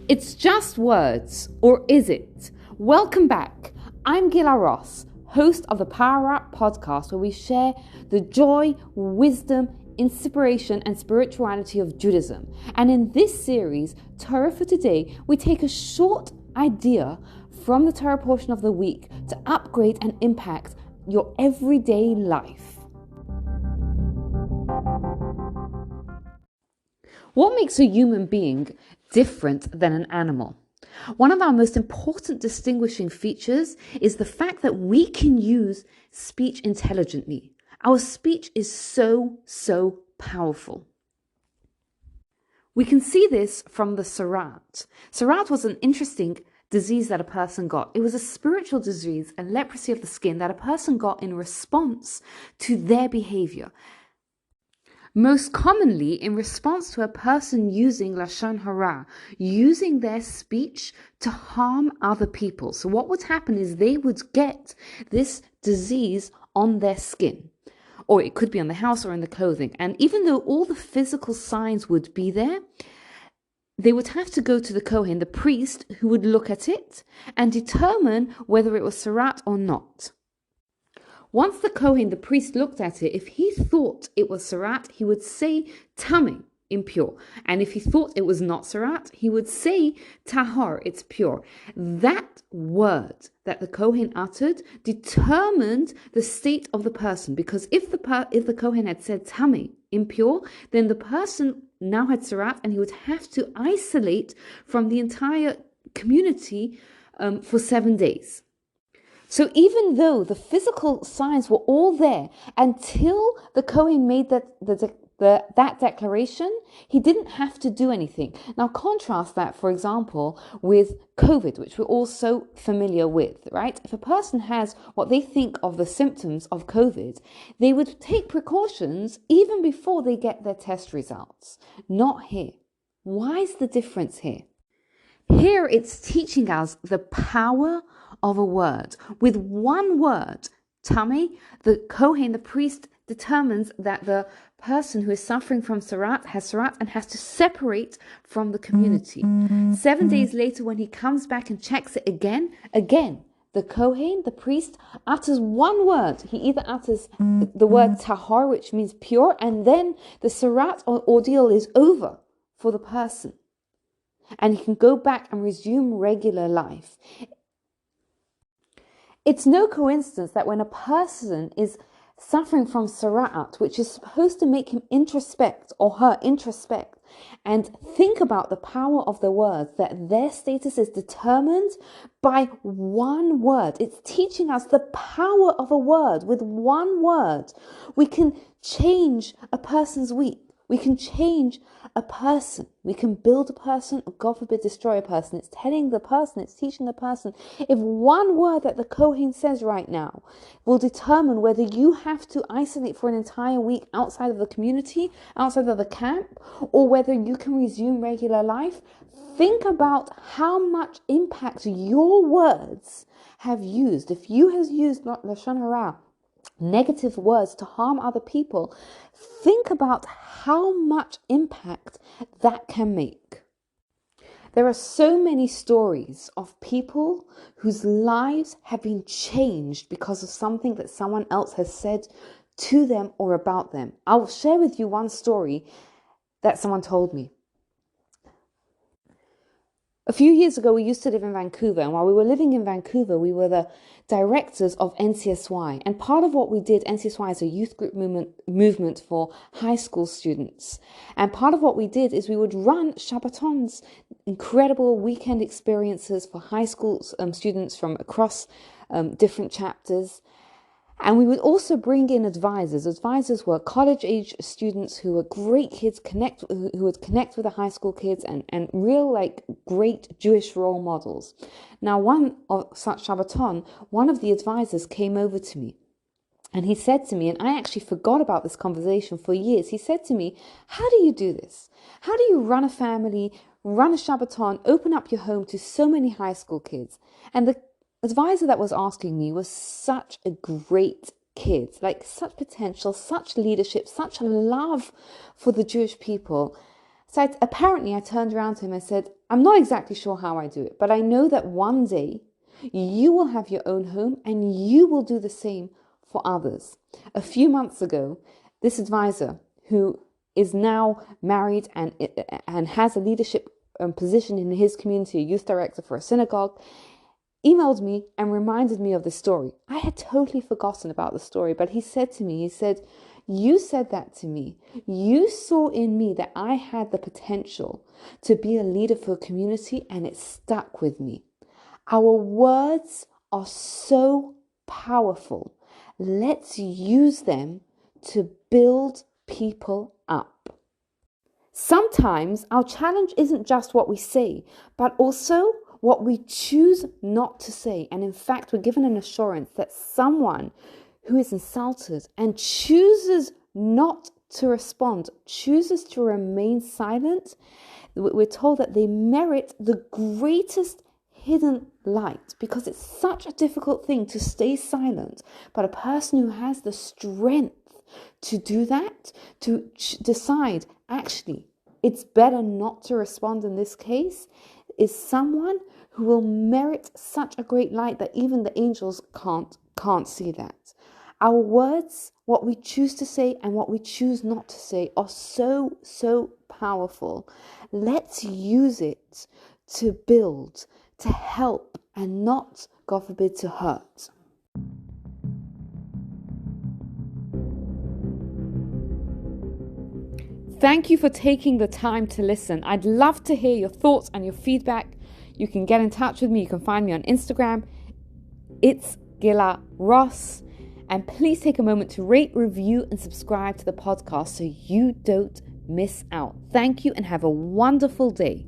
It's just words, or is it? Welcome back. I'm Gila Ross, host of the Power Up podcast, where we share the joy, wisdom, inspiration, and spirituality of Judaism. And in this series, Torah for Today, we take a short idea from the Torah portion of the week to upgrade and impact your everyday life. What makes a human being different than an animal? One of our most important distinguishing features is the fact that we can use speech intelligently. Our speech is so powerful. We can see this from the Sarat. Sarat was an interesting disease that a person got. It was a spiritual disease, a leprosy of the skin that a person got in response to their behavior. Most commonly in response to a person using Lashon Hara, using their speech to harm other people. So what would happen is they would get this disease on their skin, or it could be on the house or in the clothing. And even though all the physical signs would be there, they would have to go to the Kohen, the priest, who would look at it and determine whether it was Sarat or not. Once the Kohen, the priest, looked at it, if he thought it was Sarat, he would say Tameh, impure. And if he thought it was not Sarat, he would say Tahor, it's pure. That word that the Kohen uttered determined the state of the person, because if the Kohen had said Tameh, impure, then the person now had Sarat and he would have to isolate from the entire community for 7 days. So even though the physical signs were all there, until the Kohen made that declaration, he didn't have to do anything. Now contrast that, for example, with COVID, which we're all so familiar with, right? If a person has what they think of the symptoms of COVID, they would take precautions even before they get their test results. Not here. Why is the difference here? Here it's teaching us the power of a word. With one word, Tameh, the Kohen, the priest, determines that the person who is suffering from Sarat has Sarat and has to separate from the community. 7 days later, when he comes back and checks it again, the Kohen, the priest, utters one word. He either utters the word Tahor, which means pure, and then the Sarat ordeal is over for the person. And he can go back and resume regular life. It's no coincidence that when a person is suffering from Sarat, which is supposed to make him introspect or her introspect and think about the power of the words, that their status is determined by one word. It's teaching us the power of a word. With one word, we can change a person's week. We can change a person. We can build a person, or God forbid, destroy a person. It's telling the person, it's teaching the person. If one word that the Kohen says right now will determine whether you have to isolate for an entire week outside of the community, outside of the camp, or whether you can resume regular life, think about how much impact your words have used. If you have used Lashon Hara, negative words to harm other people, think about how much impact that can make. There are so many stories of people whose lives have been changed because of something that someone else has said to them or about them. I'll share with you one story that someone told me. A few years ago, we used to live in Vancouver, and while we were living in Vancouver, we were the directors of NCSY. And part of what we did, NCSY is a youth group movement for high school students. And part of what we did is we would run Shabbatons, incredible weekend experiences for high school students from across different chapters. And we would also bring in advisors. Advisors were college-age students who were great kids, who would connect with the high school kids and real, great Jewish role models. Now, one of such Shabbaton, one of the advisors came over to me. And he said to me, and I actually forgot about this conversation for years, he said to me, how do you do this? How do you run a family, run a Shabbaton, open up your home to so many high school kids? And the advisor that was asking me was such a great kid, such potential, such leadership, such a love for the Jewish people, So apparently I turned around to him and said, I'm not exactly sure how I do it, but I know that one day you will have your own home and you will do the same for others. A few months ago, this advisor, who is now married and has a leadership position in his community, a youth director for a synagogue, emailed me and reminded me of the story. I had totally forgotten about the story, but he said to me, you said that to me. You saw in me that I had the potential to be a leader for a community, and it stuck with me. Our words are so powerful. Let's use them to build people up. Sometimes our challenge isn't just what we say, but also what we choose not to say. And in fact, we're given an assurance that someone who is insulted and chooses not to respond, chooses to remain silent, we're told that they merit the greatest hidden light, because it's such a difficult thing to stay silent. But a person who has the strength to do that, to decide, actually, it's better not to respond in this case, is someone who will merit such a great light that even the angels can't see that. Our words, what we choose to say and what we choose not to say, are so powerful. Let's use it to build, to help, and not, God forbid, to hurt. Thank you for taking the time to listen. I'd love to hear your thoughts and your feedback. You can get in touch with me. You can find me on Instagram. It's Gila Ross. And please take a moment to rate, review, and subscribe to the podcast so you don't miss out. Thank you and have a wonderful day.